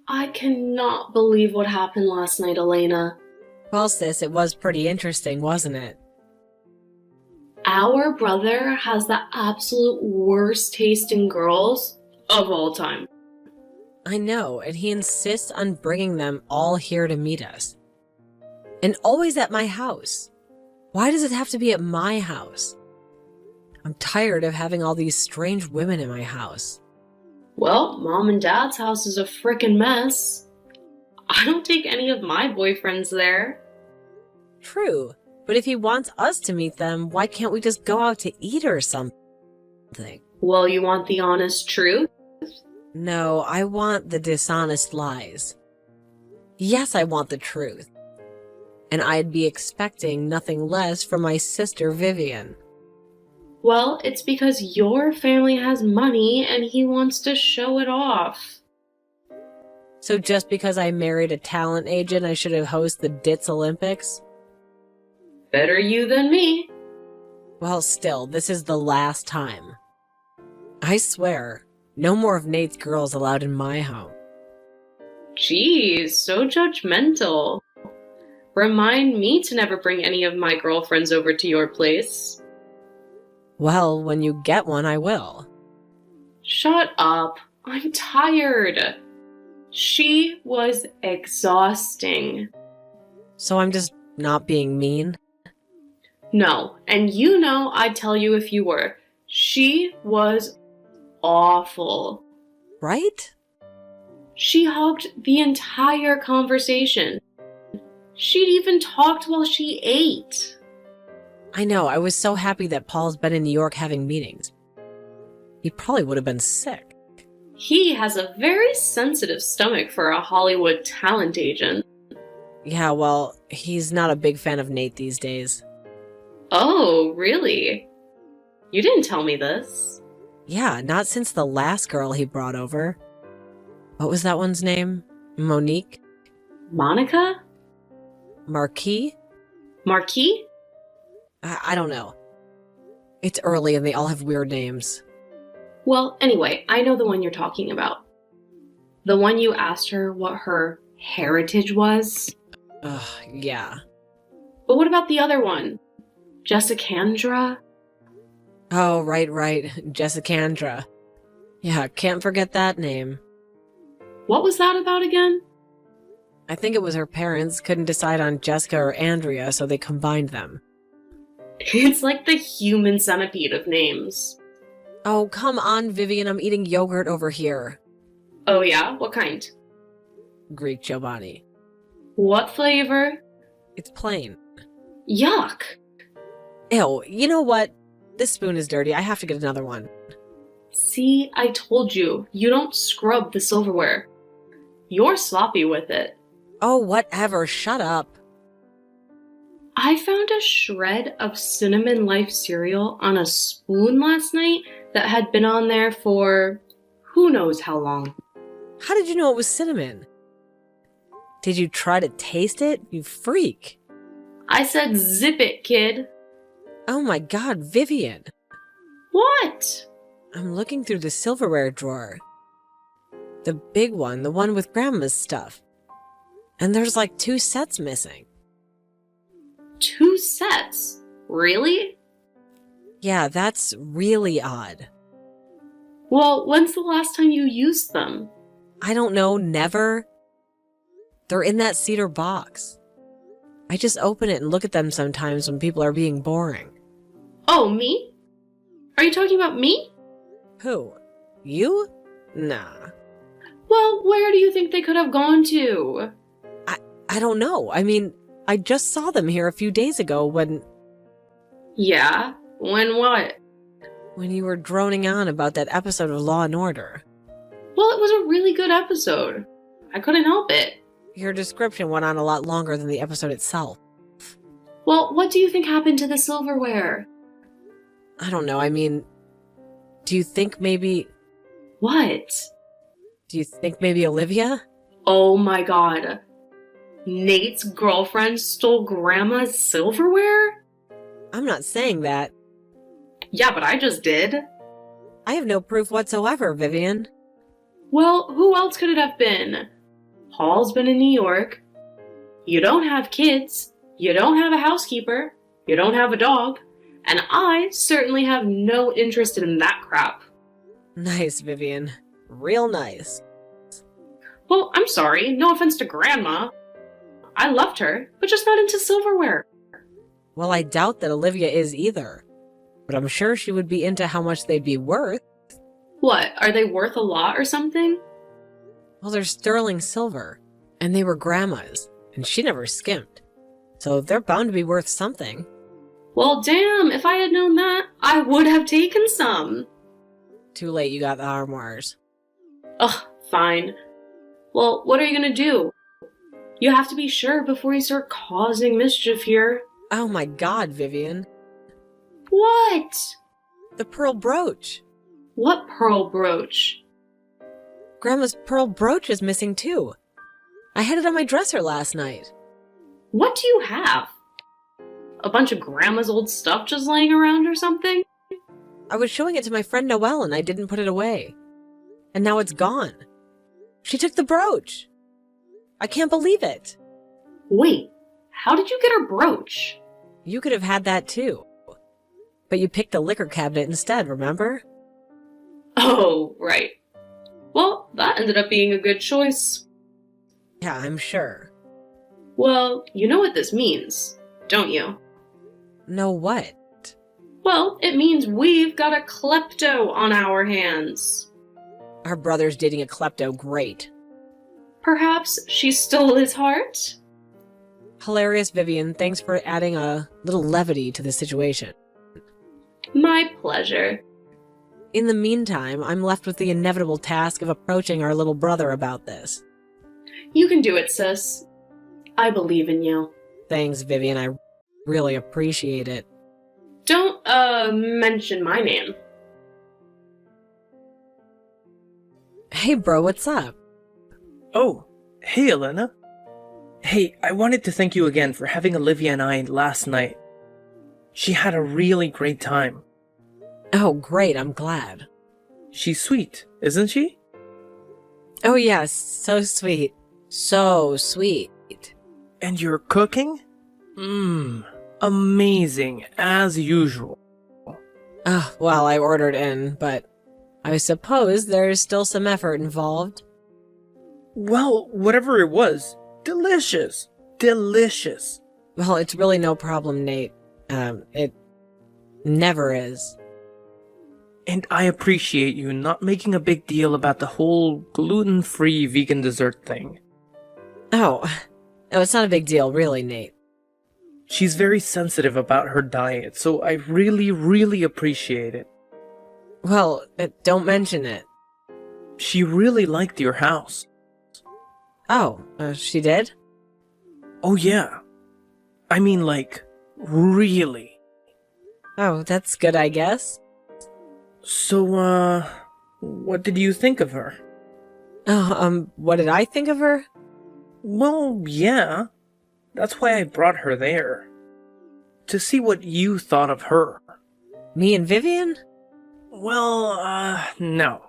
I cannot believe what happened last night, Elena. Well, sis, it was pretty interesting, wasn't it? Our brother has the absolute worst taste in girls of all time. I know, and he insists on bringing them all here to meet us. And always at my house. Why does it have to be at my house? I'm tired of having all these strange women in my house. Well, Mom and Dad's house is a frickin' mess. I don't take any of my boyfriends there. True, but if he wants us to meet them, why can't we just go out to eat or something? Well, you want the honest truth? No, I want the dishonest lies. Yes, I want the truth. And I'd be expecting nothing less from my sister Vivian. Well, it's because your family has money and he wants to show it off. So just because I married a talent agent, I should have hosted the Ditz Olympics? Better you than me. Well, still, this is the last time. I swear, no more of Nate's girls allowed in my home. Geez, so judgmental. Remind me to never bring any of my girlfriends over to your place. Well, when you get one, I will. Shut up. I'm tired. She was exhausting. So I'm just not being mean? No, and you know I'd tell you if you were. She was awful. Right? She hugged the entire conversation. She'd even talked while she ate. I know, I was so happy that Paul's been in New York having meetings. He probably would have been sick. He has a very sensitive stomach for a Hollywood talent agent. Yeah, well, he's not a big fan of Nate these days. Oh, really? You didn't tell me this. Yeah, not since the last girl he brought over. What was that one's name? Monique? Monica? Marquis? Marquis? I don't know. It's early and they all have weird names. Well, anyway, I know the one you're talking about. The one you asked her what her heritage was. Ugh, yeah. But what about the other one? Jessicandra? Oh, right. Jessicandra. Yeah, can't forget that name. What was that about again? I think it was her parents couldn't decide on Jessica or Andrea, so they combined them. It's like the human centipede of names. Oh, come on, Vivian, I'm eating yogurt over here. Oh yeah? What kind? Greek Giovanni. What flavor? It's plain. Yuck! Ew, you know what? This spoon is dirty. I have to get another one. See, I told you, you don't scrub the silverware. You're sloppy with it. Oh, whatever. Shut up. I found a shred of Cinnamon Life cereal on a spoon last night that had been on there for who knows how long. How did you know it was cinnamon? Did you try to taste it? You freak. I said zip it, kid. Oh my god, Vivian. What? I'm looking through the silverware drawer. The big one, the one with Grandma's stuff. And there's like 2 sets missing. 2 sets? Really? Yeah, that's really odd. Well, when's the last time you used them? I don't know, never. They're in that cedar box. I just open it and look at them sometimes when people are being boring. Oh, me? Are you talking about me? Who? You? Nah. Well, where do you think they could have gone to? I don't know. I mean, I just saw them here a few days ago when Yeah? When what? you were droning on about that episode of Law & Order. Well, it was a really good episode. I couldn't help it. Your description went on a lot longer than the episode itself. Well, what do you think happened to the silverware? I don't know. I mean, do you think maybe What? Olivia? Oh my god. Nate's girlfriend stole Grandma's silverware? I'm not saying that. Yeah, but I just did. I have no proof whatsoever, Vivian. Well, who else could it have been? Paul's been in New York. You don't have kids. You don't have a housekeeper. You don't have a dog. And I certainly have no interest in that crap. Nice, Vivian. Real nice. Well, I'm sorry. No offense to Grandma. I loved her, but just not into silverware. Well, I doubt that Olivia is either. But I'm sure she would be into how much they'd be worth. What, are they worth a lot or something? Well, they're sterling silver. And they were Grandma's. And she never skimped. So they're bound to be worth something. Well, damn, if I had known that, I would have taken some. Too late you got the armoires. Ugh, fine. Well, what are you gonna do? You have to be sure before you start causing mischief here. Oh my god, Vivian. What? The pearl brooch. What pearl brooch? Grandma's pearl brooch is missing too. I had it on my dresser last night. What do you have? A bunch of Grandma's old stuff just laying around or something? I was showing it to my friend Noelle and I didn't put it away. And now it's gone. She took the brooch. I can't believe it. Wait, how did you get her brooch? You could have had that too. But you picked the liquor cabinet instead, remember? Oh, right. Well, that ended up being a good choice. Yeah, I'm sure. Well, you know what this means, don't you? No what? Well, it means we've got a klepto on our hands. Our brother's dating a klepto, great. Perhaps she stole his heart? Hilarious, Vivian. Thanks for adding a little levity to the situation. My pleasure. In the meantime, I'm left with the inevitable task of approaching our little brother about this. You can do it, sis. I believe in you. Thanks, Vivian. I really appreciate it. Don't, mention my name. Hey, bro, what's up? Oh, hey, Elena. Hey, I wanted to thank you again for having Olivia and I last night. She had a really great time. Oh, great, I'm glad. She's sweet, isn't she? Oh, yes, so sweet. So sweet. And your cooking? Amazing, as usual. Oh, well, I ordered in, but I suppose there's still some effort involved. Well, whatever it was, delicious. Delicious. Well, it's really no problem, Nate. It never is. And I appreciate you not making a big deal about the whole gluten-free vegan dessert thing. Oh, no, it's not a big deal, really, Nate. She's very sensitive about her diet, so I really, really appreciate it. Well, don't mention it. She really liked your house. Oh, she did? Oh yeah. I mean, like, really. Oh, that's good, I guess. So, what did you think of her? Oh, what did I think of her? Well, yeah. That's why I brought her there. To see what you thought of her. Me and Vivian? Well, no.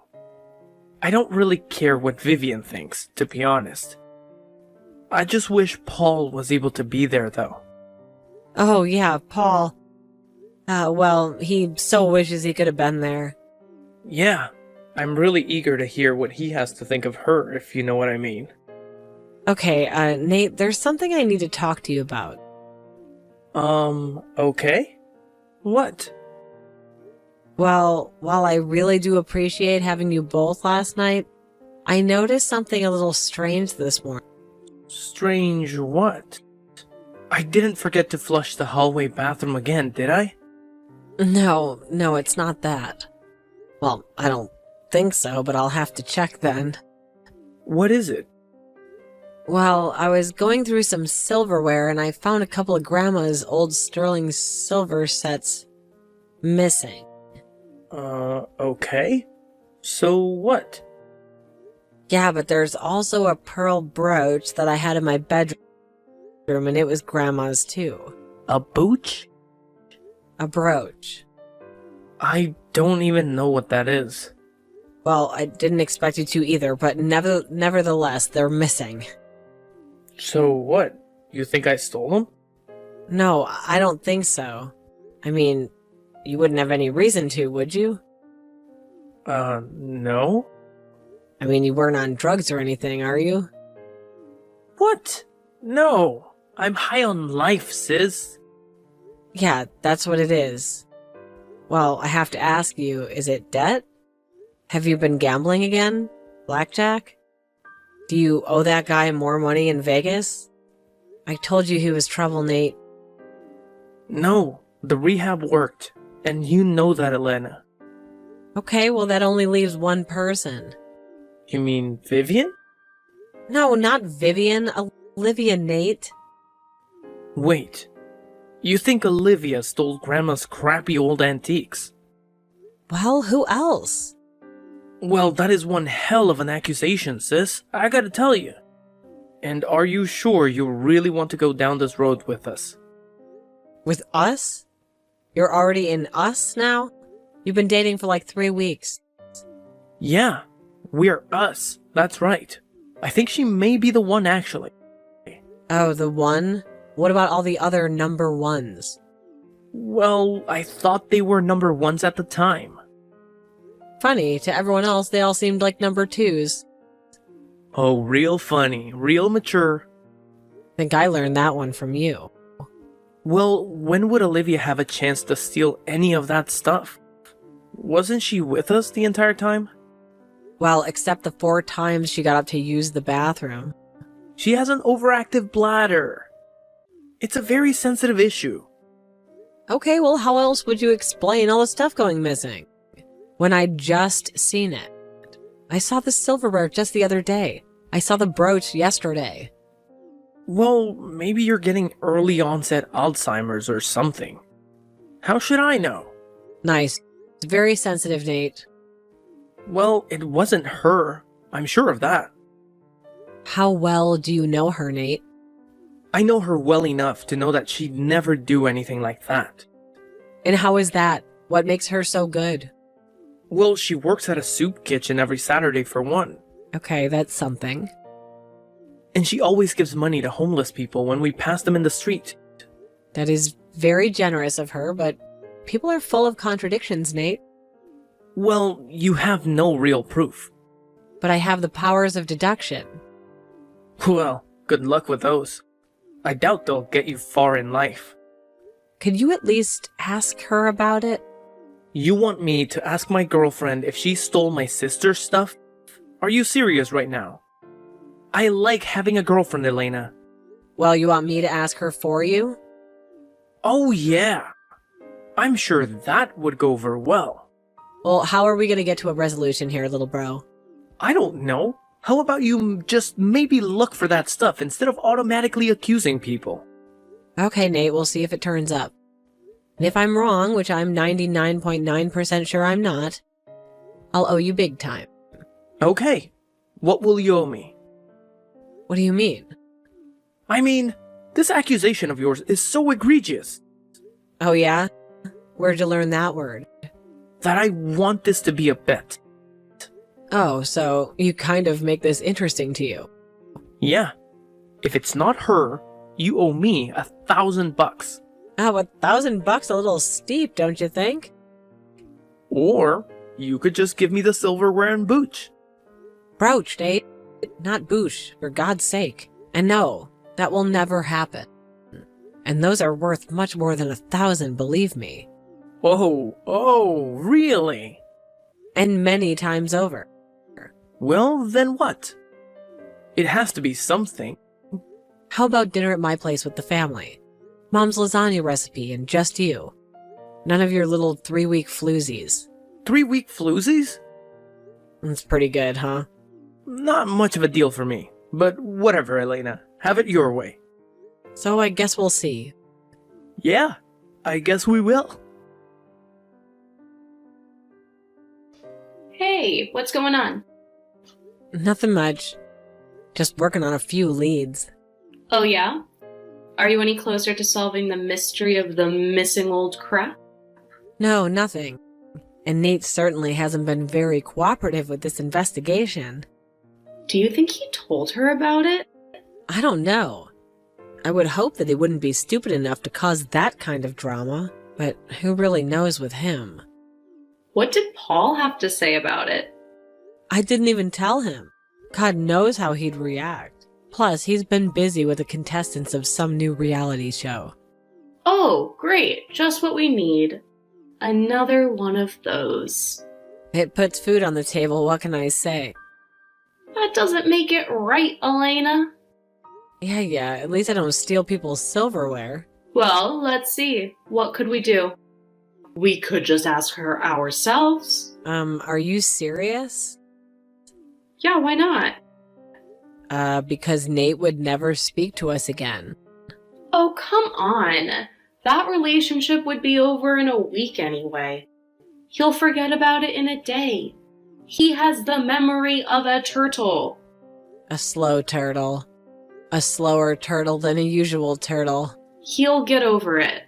I don't really care what Vivian thinks, to be honest. I just wish Paul was able to be there, though. Oh, yeah, Paul. Well, he so wishes he could have been there. Yeah, I'm really eager to hear what he has to think of her, if you know what I mean. Okay, Nate, there's something I need to talk to you about. Okay? What? Well, while I really do appreciate having you both last night, I noticed something a little strange this morning. Strange what? I didn't forget to flush the hallway bathroom again, did I? No, it's not that. Well, I don't think so, but I'll have to check then. What is it? Well, I was going through some silverware and I found a couple of Grandma's old sterling silver sets missing. Okay. So what? Yeah, but there's also a pearl brooch that I had in my bedroom and it was Grandma's too. A booch? A brooch. I don't even know what that is. Well, I didn't expect you to either, but nevertheless, they're missing. So what? You think I stole them? No, I don't think so. I mean, you wouldn't have any reason to, would you? No? I mean, you weren't on drugs or anything, are you? What? No. I'm high on life, sis. Yeah, that's what it is. Well, I have to ask you, is it debt? Have you been gambling again? Blackjack? Do you owe that guy more money in Vegas? I told you he was trouble, Nate. No, the rehab worked. And you know that, Elena. Okay, well that only leaves one person. You mean Vivian? No, not Vivian. Olivia, Nate. Wait. You think Olivia stole Grandma's crappy old antiques? Well, who else? Well, that is one hell of an accusation, sis. I gotta tell you. And are you sure you really want to go down this road with us? With us? You're already in us now? You've been dating for like 3 weeks. Yeah, we're us. That's right. I think she may be the one, actually. Oh, the one? What about all the other number ones? Well, I thought they were number ones at the time. Funny, to everyone else, they all seemed like number twos. Oh, real funny, real mature. Think I learned that one from you. Well, when would Olivia have a chance to steal any of that stuff? Wasn't she with us the entire time? Well, except the 4 times she got up to use the bathroom. She has an overactive bladder. It's a very sensitive issue. Okay, well, how else would you explain all the stuff going missing? When I'd just seen it. I saw the silverware just the other day. I saw the brooch yesterday. Well, maybe you're getting early onset Alzheimer's or something. How should I know? Nice. It's very sensitive, Nate. Well, it wasn't her. I'm sure of that. How well do you know her, Nate? I know her well enough to know that she'd never do anything like that. And how is that? What makes her so good? Well, she works at a soup kitchen every Saturday for one. Okay, that's something. And she always gives money to homeless people when we pass them in the street. That is very generous of her, but people are full of contradictions, Nate. Well, you have no real proof. But I have the powers of deduction. Well, good luck with those. I doubt they'll get you far in life. Could you at least ask her about it? You want me to ask my girlfriend if she stole my sister's stuff? Are you serious right now? I like having a girlfriend, Elena. Well, you want me to ask her for you? Oh yeah. I'm sure that would go over well. Well, how are we going to get to a resolution here, little bro? I don't know. How about you just maybe look for that stuff instead of automatically accusing people? Okay, Nate, we'll see if it turns up. And if I'm wrong, which I'm 99.9% sure I'm not, I'll owe you big time. Okay. What will you owe me? What do you mean? I mean, this accusation of yours is so egregious Oh, yeah? Where'd you learn that word? that I want this to be a bet. Oh, so you kind of make this interesting to you. Yeah. If it's not her, you owe me $1,000. Oh, $1,000 a little steep, don't you think? Or you could just give me the silverware and booch. Brooch, Nate. Not boosh, for God's sake. And no, that will never happen. And those are worth much more than 1,000, believe me. Oh, really? And many times over. Well, then what? It has to be something. How about dinner at my place with the family? Mom's lasagna recipe and just you. None of your little 3-week floozies. 3-week floozies? That's pretty good, huh? Not much of a deal for me. But whatever, Elena. Have it your way. So I guess we'll see. Yeah, I guess we will. Hey, what's going on? Nothing much. Just working on a few leads. Oh yeah? Are you any closer to solving the mystery of the missing old crap? No, nothing. And Nate certainly hasn't been very cooperative with this investigation. Do you think he told her about it? I don't know. I would hope that he wouldn't be stupid enough to cause that kind of drama, but who really knows with him? What did Paul have to say about it? I didn't even tell him. God knows how he'd react. Plus, he's been busy with the contestants of some new reality show. Oh, great. Just what we need. Another one of those. It puts food on the table, what can I say? That doesn't make it right, Elena. Yeah, at least I don't steal people's silverware. Well, let's see. What could we do? We could just ask her ourselves. Are you serious? Yeah, why not? Because Nate would never speak to us again. Oh, come on. That relationship would be over in a week anyway. He'll forget about it in a day. He has the memory of a turtle. A slow turtle. A slower turtle than a usual turtle. He'll get over it.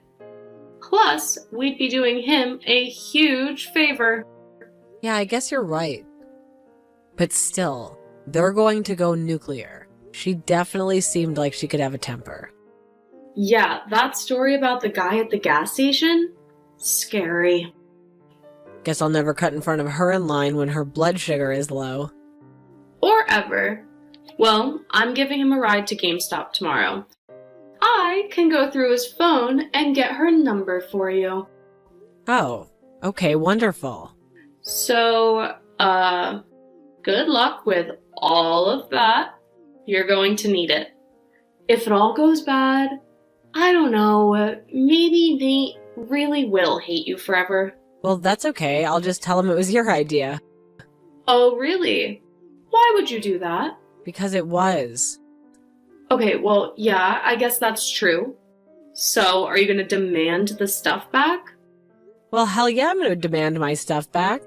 Plus, we'd be doing him a huge favor. Yeah, I guess you're right. But still, they're going to go nuclear. She definitely seemed like she could have a temper. Yeah, that story about the guy at the gas station? Scary. Guess I'll never cut in front of her in line when her blood sugar is low. Or ever. Well, I'm giving him a ride to GameStop tomorrow. I can go through his phone and get her number for you. Oh, okay, wonderful. So, good luck with all of that. You're going to need it. If it all goes bad, I don't know, maybe Nate really will hate you forever. Well, that's okay. I'll just tell him it was your idea. Oh, really? Why would you do that? Because it was. Okay, well, yeah, I guess that's true. So, are you gonna demand the stuff back? Well, hell yeah, I'm going to demand my stuff back.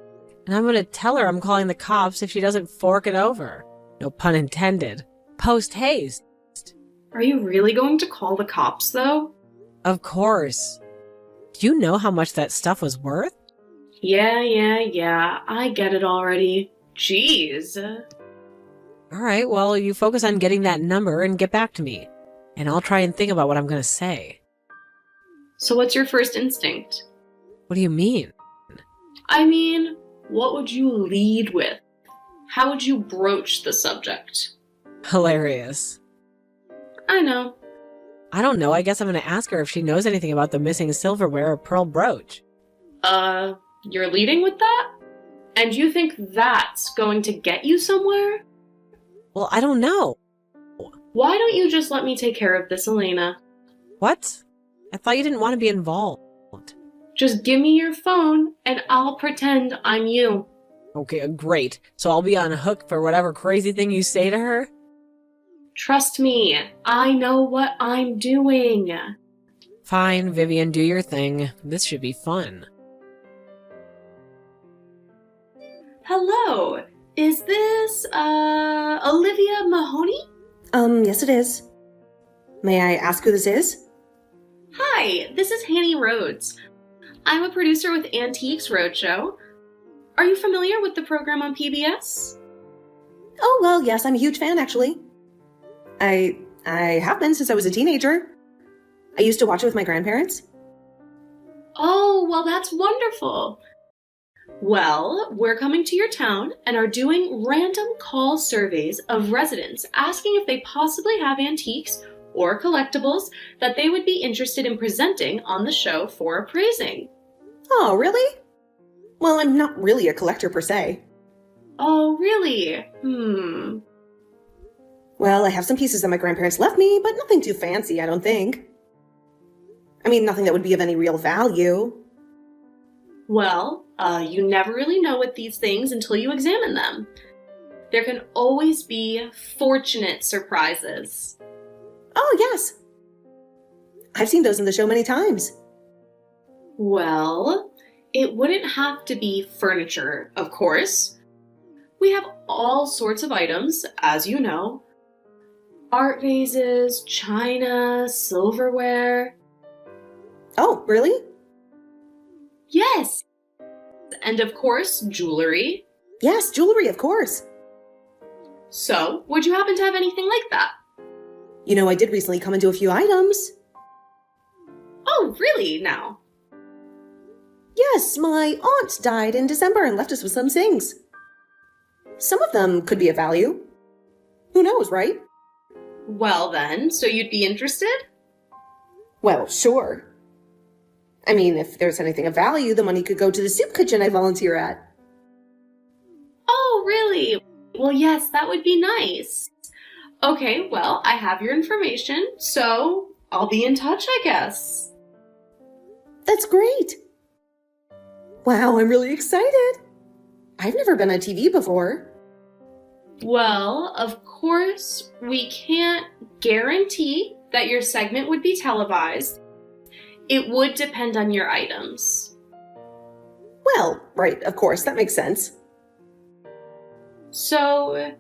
And I'm going to tell her I'm calling the cops if she doesn't fork it over. No pun intended. Post haste. Are you really going to call the cops, though? Of course. Do you know how much that stuff was worth? Yeah, I get it already. Jeez. All right, well, you focus on getting that number and get back to me. And I'll try and think about what I'm going to say. So what's your first instinct? What do you mean? I mean, what would you lead with? How would you broach the subject? Hilarious. I know. I don't know. I guess I'm going to ask her if she knows anything about the missing silverware or pearl brooch. You're leading with that? And you think that's going to get you somewhere? Well, I don't know. Why don't you just let me take care of this, Elena? What? I thought you didn't want to be involved. Just give me your phone and I'll pretend I'm you. Okay, great. So I'll be on hook for whatever crazy thing you say to her? Trust me, I know what I'm doing. Fine, Vivian, do your thing. This should be fun. Hello, is this, Olivia Mahoney? Yes it is. May I ask who this is? Hi, this is Hanny Rhodes. I'm a producer with Antiques Roadshow. Are you familiar with the program on PBS? Oh, well, yes, I'm a huge fan, actually. I have been since I was a teenager. I used to watch it with my grandparents. Oh, well, that's wonderful. Well, we're coming to your town and are doing random call surveys of residents asking if they possibly have antiques or collectibles that they would be interested in presenting on the show for appraising. Oh, really? Well, I'm not really a collector per se. Oh, really? Well, I have some pieces that my grandparents left me, but nothing too fancy, I don't think. I mean, nothing that would be of any real value. Well, you never really know with these things until you examine them. There can always be fortunate surprises. Oh, yes. I've seen those in the show many times. Well, it wouldn't have to be furniture, of course. We have all sorts of items, as you know. Art vases, china, silverware. Oh, really? Yes! and of course, jewelry. Yes, jewelry, of course. So, would you happen to have anything like that? You know, I did recently come into a few items. Oh, really, now? Yes, my aunt died in December and left us with some things. Some of them could be of value. Who knows, right? Well then, so you'd be interested? Well, sure. I mean, if there's anything of value, the money could go to the soup kitchen I volunteer at. Oh, really? Well, yes, that would be nice. Okay, well, I have your information, so I'll be in touch, I guess. That's great. Wow, I'm really excited. I've never been on TV before. Well, of course, we can't guarantee that your segment would be televised. It would depend on your items. Well, right, of course, that makes sense. So,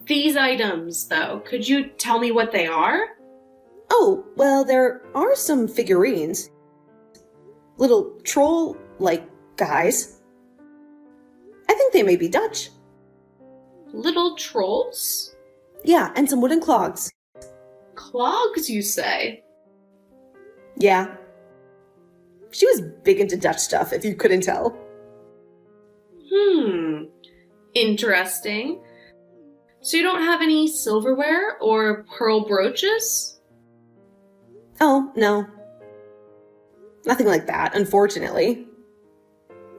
these items, though, could you tell me what they are? Oh, well, there are some figurines. Little troll-like guys. I think they may be Dutch. Little trolls? Yeah, and some wooden clogs. Clogs, you say? Yeah. She was big into Dutch stuff, if you couldn't tell. Interesting. So you don't have any silverware or pearl brooches? Oh, no. Nothing like that, unfortunately.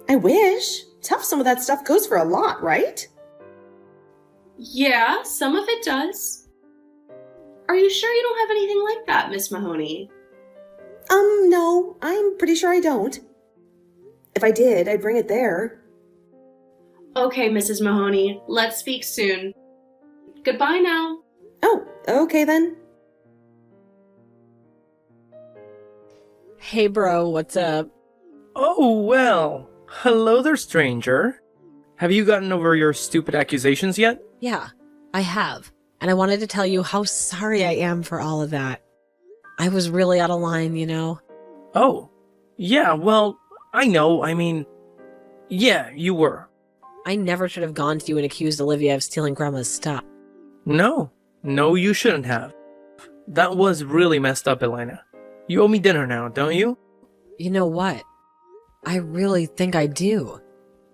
I wish. Tough, some of that stuff goes for a lot, right? Yeah, some of it does. Are you sure you don't have anything like that, Miss Mahoney? No, I'm pretty sure I don't. If I did, I'd bring it there. Okay, Mrs. Mahoney, let's speak soon. Goodbye now. Oh, okay then. Hey, bro, what's up? Oh, well. Hello there, stranger. Have you gotten over your stupid accusations yet? Yeah, I have. And I wanted to tell you how sorry I am for all of that. I was really out of line, you know? Oh. Yeah, well, I know. I mean, yeah, you were. I never should have gone to you and accused Olivia of stealing Grandma's stuff. No, you shouldn't have. That was really messed up, Elena. You owe me dinner now, don't you? You know what? I really think I do.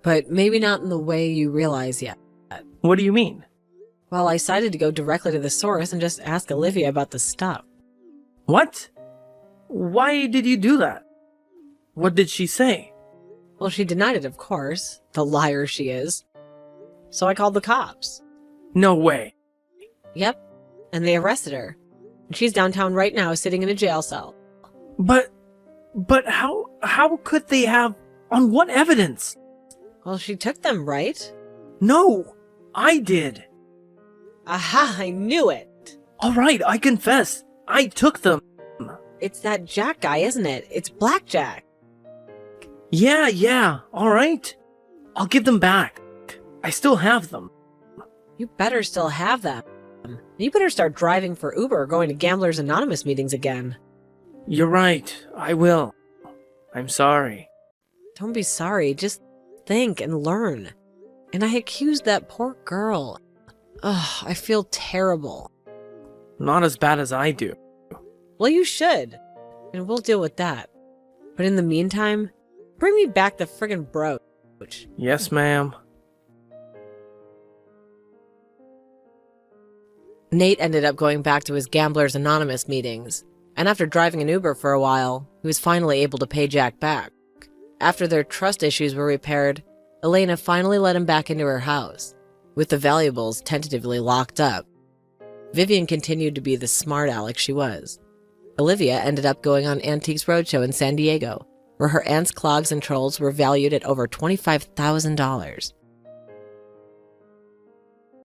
But maybe not in the way you realize yet. What do you mean? Well, I decided to go directly to the source and just ask Olivia about the stuff. What? Why did you do that? What did she say? Well, she denied it, of course. The liar she is. So I called the cops. No way. Yep. And they arrested her. And she's downtown right now, sitting in a jail cell. But how could they have, on what evidence? Well, she took them, right? No, I did. Aha, I knew it. All right, I confess. I took them. It's that Jack guy, isn't it? It's Blackjack. Yeah, all right. I'll give them back. I still have them. You better still have them. You better start driving for Uber or going to Gamblers Anonymous meetings again. You're right, I will. I'm sorry. Don't be sorry, just think and learn. And I accused that poor girl. Ugh, I feel terrible. Not as bad as I do. Well, you should. And we'll deal with that. But in the meantime, bring me back the friggin' brooch. Yes, ma'am. Nate ended up going back to his Gamblers Anonymous meetings. And after driving an Uber for a while, he was finally able to pay Jack back. After their trust issues were repaired, Elena finally let him back into her house, with the valuables tentatively locked up. Vivian continued to be the smart aleck she was. Olivia ended up going on Antiques Roadshow in San Diego, where her aunt's clogs and trolls were valued at over $25,000.